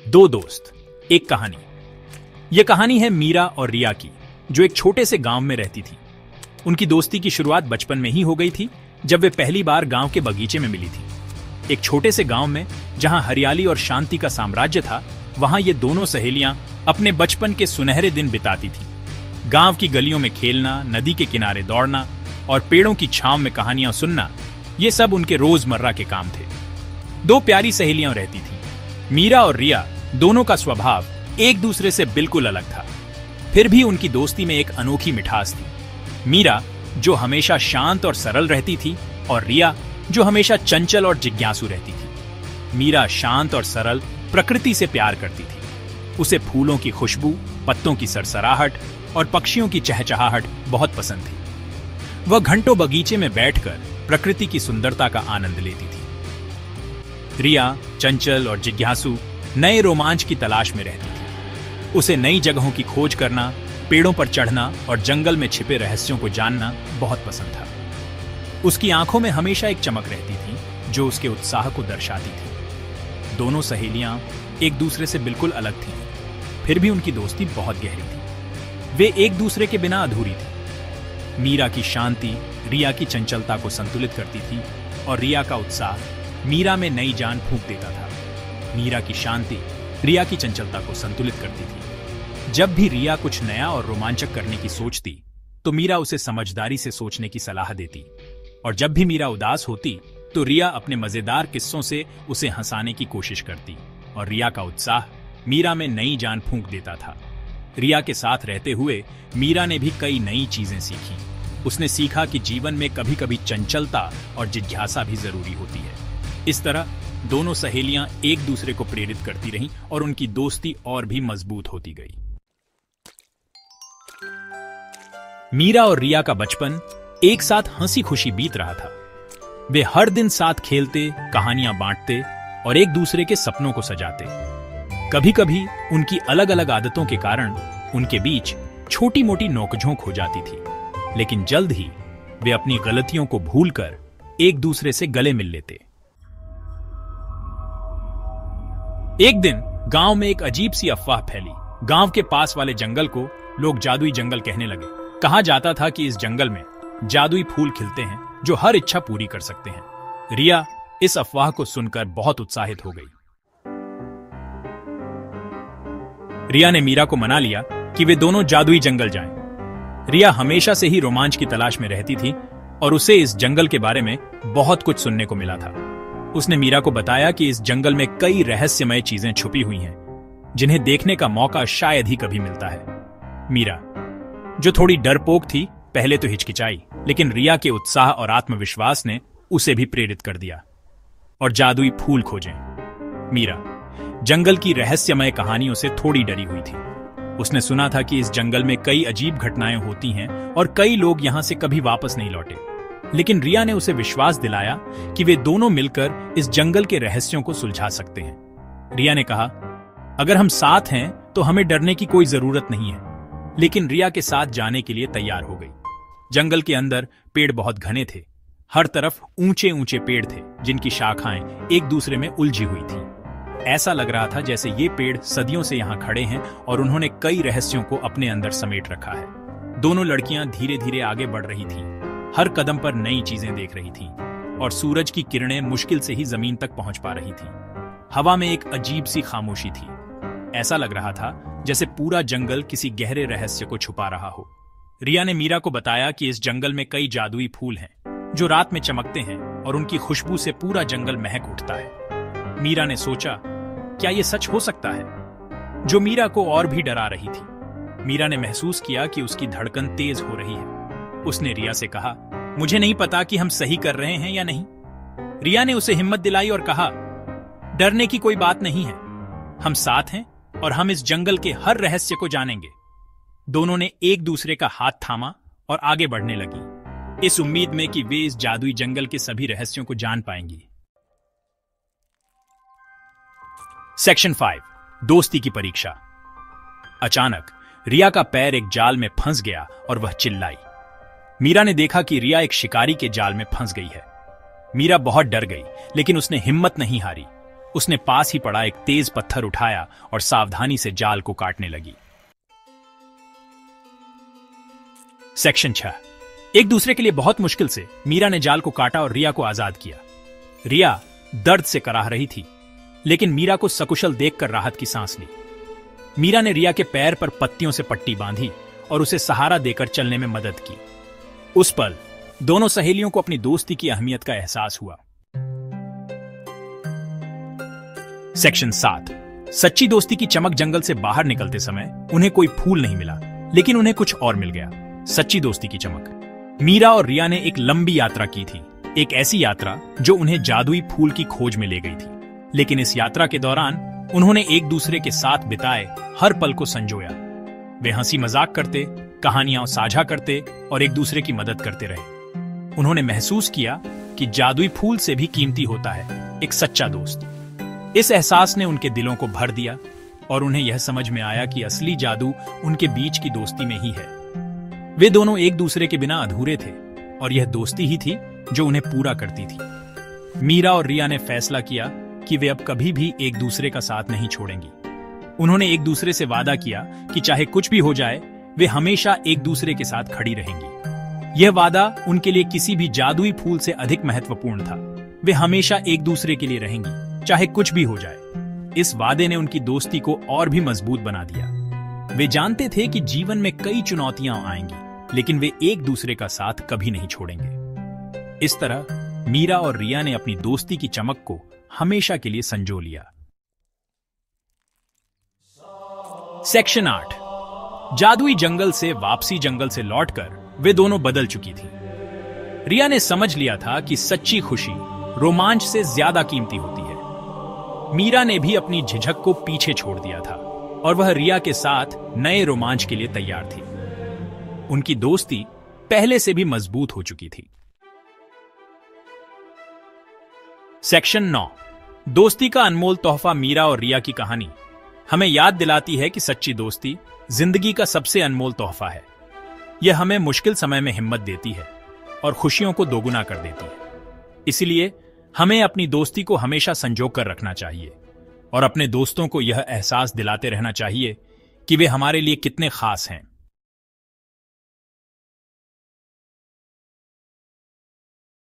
दो दोस्त, एक कहानी। यह कहानी है मीरा और रिया की, जो एक छोटे से गांव में रहती थी। उनकी दोस्ती की शुरुआत बचपन में ही हो गई थी, जब वे पहली बार गांव के बगीचे में मिली थी। एक छोटे से गांव में जहां हरियाली और शांति का साम्राज्य था, वहां ये दोनों सहेलियां अपने बचपन के सुनहरे दिन बिताती थीं। गांव की गलियों में खेलना, नदी के किनारे दौड़ना और पेड़ों की छांव में कहानियां सुनना, ये सब उनके रोजमर्रा के काम थे। दो प्यारी सहेलियां रहती थीं। मीरा और रिया दोनों का स्वभाव एक दूसरे से बिल्कुल अलग था, फिर भी उनकी दोस्ती में एक अनोखी मिठास थी। मीरा जो हमेशा शांत और सरल रहती थी, और रिया जो हमेशा चंचल और जिज्ञासु रहती थी। मीरा शांत और सरल प्रकृति से प्यार करती थी। उसे फूलों की खुशबू, पत्तों की सरसराहट और पक्षियों की चहचहाहट बहुत पसंद थी। वह घंटों बगीचे में बैठकर प्रकृति की सुंदरता का आनंद लेती थी। रिया चंचल और जिज्ञासु नए रोमांच की तलाश में रहती थी। उसे नई जगहों की खोज करना, पेड़ों पर चढ़ना और जंगल में छिपे रहस्यों को जानना बहुत पसंद था। उसकी आंखों में हमेशा एक चमक रहती थी, जो उसके उत्साह को दर्शाती थी। दोनों सहेलियां एक दूसरे से बिल्कुल अलग थीं, फिर भी उनकी दोस्ती बहुत गहरी थी। वे एक दूसरे के बिना अधूरी थी। मीरा की शांति रिया की चंचलता को संतुलित करती थी, और रिया का उत्साह मीरा में नई जान फूंक देता था। मीरा की शांति रिया की चंचलता को संतुलित करती थी। जब भी रिया कुछ नया और रोमांचक करने की सोचती, तो मीरा उसे समझदारी से सोचने की सलाह देती, और जब भी मीरा उदास होती, तो रिया अपने मजेदार किस्सों से उसे हंसाने की कोशिश करती, और रिया का उत्साह मीरा में नई जान फूंक देता था। रिया के साथ रहते हुए मीरा ने भी कई नई चीजें सीखी। उसने सीखा कि जीवन में कभी कभी चंचलता और जिज्ञासा भी जरूरी होती है। इस तरह दोनों सहेलियां एक दूसरे को प्रेरित करती रहीं, और उनकी दोस्ती और भी मजबूत होती गई। मीरा और रिया का बचपन एक साथ हंसी खुशी बीत रहा था। वे हर दिन साथ खेलते, कहानियां बांटते और एक दूसरे के सपनों को सजाते। कभी कभी उनकी अलग अलग आदतों के कारण उनके बीच छोटी मोटी नोकझोंक हो जाती थी, लेकिन जल्द ही वे अपनी गलतियों को भूलकर एक दूसरे से गले मिल लेते। एक दिन गांव में एक अजीब सी अफवाह फैली। गांव के पास वाले जंगल को लोग जादुई जंगल कहने लगे। कहा जाता था कि इस जंगल में जादुई फूल खिलते हैं, जो हर इच्छा पूरी कर सकते हैं। रिया इस अफवाह को सुनकर बहुत उत्साहित हो गई। रिया ने मीरा को मना लिया कि वे दोनों जादुई जंगल जाएं। रिया हमेशा से ही रोमांच की तलाश में रहती थी, और उसे इस जंगल के बारे में बहुत कुछ सुनने को मिला था। उसने मीरा को बताया कि इस जंगल में कई रहस्यमय चीजें छुपी हुई हैं, जिन्हें देखने का मौका शायद ही कभी मिलता है। मीरा, जो थोड़ी डरपोक थी, पहले तो हिचकिचाई, लेकिन रिया के उत्साह और आत्मविश्वास ने उसे भी प्रेरित कर दिया। और जादुई फूल खोजें। मीरा जंगल की रहस्यमय कहानियों से थोड़ी डरी हुई थी। उसने सुना था कि इस जंगल में कई अजीब घटनाएं होती हैं, और कई लोग यहां से कभी वापस नहीं लौटे। लेकिन रिया ने उसे विश्वास दिलाया कि वे दोनों मिलकर इस जंगल के रहस्यों को सुलझा सकते हैं। रिया ने कहा, अगर हम साथ हैं तो हमें डरने की कोई जरूरत नहीं है। लेकिन रिया के साथ जाने के लिए तैयार हो गई। जंगल के अंदर पेड़ बहुत घने थे। हर तरफ ऊंचे ऊंचे पेड़ थे, जिनकी शाखाएं एक दूसरे में उलझी हुई थी। ऐसा लग रहा था जैसे ये पेड़ सदियों से यहां खड़े हैं, और उन्होंने कई रहस्यों को अपने अंदर समेट रखा है। दोनों लड़कियां धीरे धीरे आगे बढ़ रही थीं। हर कदम पर नई चीजें देख रही थीं, और सूरज की किरणें मुश्किल से ही जमीन तक पहुंच पा रही थीं। हवा में एक अजीब सी खामोशी थी। ऐसा लग रहा था जैसे पूरा जंगल किसी गहरे रहस्य को छुपा रहा हो। रिया ने मीरा को बताया कि इस जंगल में कई जादुई फूल हैं, जो रात में चमकते हैं, और उनकी खुशबू से पूरा जंगल महक उठता है। मीरा ने सोचा, क्या यह सच हो सकता है? जो मीरा को और भी डरा रही थी। मीरा ने महसूस किया कि उसकी धड़कन तेज हो रही है। उसने रिया से कहा, मुझे नहीं पता कि हम सही कर रहे हैं या नहीं। रिया ने उसे हिम्मत दिलाई और कहा, डरने की कोई बात नहीं है। हम साथ हैं, और हम इस जंगल के हर रहस्य को जानेंगे। दोनों ने एक दूसरे का हाथ थामा और आगे बढ़ने लगी, इस उम्मीद में कि वे इस जादुई जंगल के सभी रहस्यों को जान पाएंगी। सेक्शन 5, दोस्ती की परीक्षा। अचानक रिया का पैर एक जाल में फंस गया, और वह चिल्लाई। मीरा ने देखा कि रिया एक शिकारी के जाल में फंस गई है। मीरा बहुत डर गई, लेकिन उसने हिम्मत नहीं हारी। उसने पास ही पड़ा एक तेज पत्थर उठाया और सावधानी से जाल को काटने लगी। सेक्शन 6। एक दूसरे के लिए बहुत मुश्किल से मीरा ने जाल को काटा और रिया को आजाद किया। रिया दर्द से कराह रही थी, लेकिन मीरा को सकुशल देखकर राहत की सांस ली। मीरा ने रिया के पैर पर पत्तियों से पट्टी बांधी और उसे सहारा देकर चलने में मदद की। उस पल दोनों सहेलियों को अपनी दोस्ती की अहमियत का एहसास हुआ। सेक्शन 7। सच्ची दोस्ती की चमक। जंगल से बाहर निकलते समय उन्हें कोई फूल नहीं मिला, लेकिन उन्हें कुछ और मिल गया, सच्ची दोस्ती की चमक। मीरा और रिया ने एक लंबी यात्रा की थी, एक ऐसी यात्रा जो उन्हें जादुई फूल की खोज में ले गई थी। लेकिन इस यात्रा के दौरान उन्होंने एक दूसरे के साथ बिताए हर पल को संजोया। वे हंसी मजाक करते, कहानियां साझा करते और एक दूसरे की मदद करते रहे। उन्होंने महसूस किया कि जादुई फूल से भी कीमती होता है एक सच्चा दोस्त। इस एहसास ने उनके दिलों को भर दिया और उन्हें यह समझ में आया कि असली जादू उनके बीच की दोस्ती में ही है। वे दोनों एक दूसरे के बिना अधूरे थे और यह दोस्ती ही थी जो उन्हें पूरा करती थी। मीरा और रिया ने फैसला किया कि वे अब कभी भी एक दूसरे का साथ नहीं छोड़ेंगी। उन्होंने एक दूसरे से वादा किया कि चाहे कुछ भी हो जाए, वे हमेशा एक दूसरे के साथ खड़ी रहेंगी। यह वादा उनके लिए किसी भी जादुई फूल से अधिक महत्वपूर्ण था। वे हमेशा एक दूसरे के लिए रहेंगी, चाहे कुछ भी हो जाए। इस वादे ने उनकी दोस्ती को और भी मजबूत बना दिया। वे जानते थे कि जीवन में कई चुनौतियां आएंगी, लेकिन वे एक दूसरे का साथ कभी नहीं छोड़ेंगे। इस तरह मीरा और रिया ने अपनी दोस्ती की चमक को हमेशा के लिए संजो लिया। सेक्शन 8। जादुई जंगल से वापसी। जंगल से लौटकर वे दोनों बदल चुकी थी। रिया ने समझ लिया था कि सच्ची खुशी रोमांच से ज्यादा कीमती होती है। मीरा ने भी अपनी झिझक को पीछे छोड़ दिया था और वह रिया के साथ नए रोमांच के लिए तैयार थी। उनकी दोस्ती पहले से भी मजबूत हो चुकी थी। सेक्शन 9। दोस्ती का अनमोल तोहफा। मीरा और रिया की कहानी हमें याद दिलाती है कि सच्ची दोस्ती जिंदगी का सबसे अनमोल तोहफा है। यह हमें मुश्किल समय में हिम्मत देती है और खुशियों को दोगुना कर देती है। इसलिए हमें अपनी दोस्ती को हमेशा संजो कर रखना चाहिए और अपने दोस्तों को यह एहसास दिलाते रहना चाहिए कि वे हमारे लिए कितने खास हैं।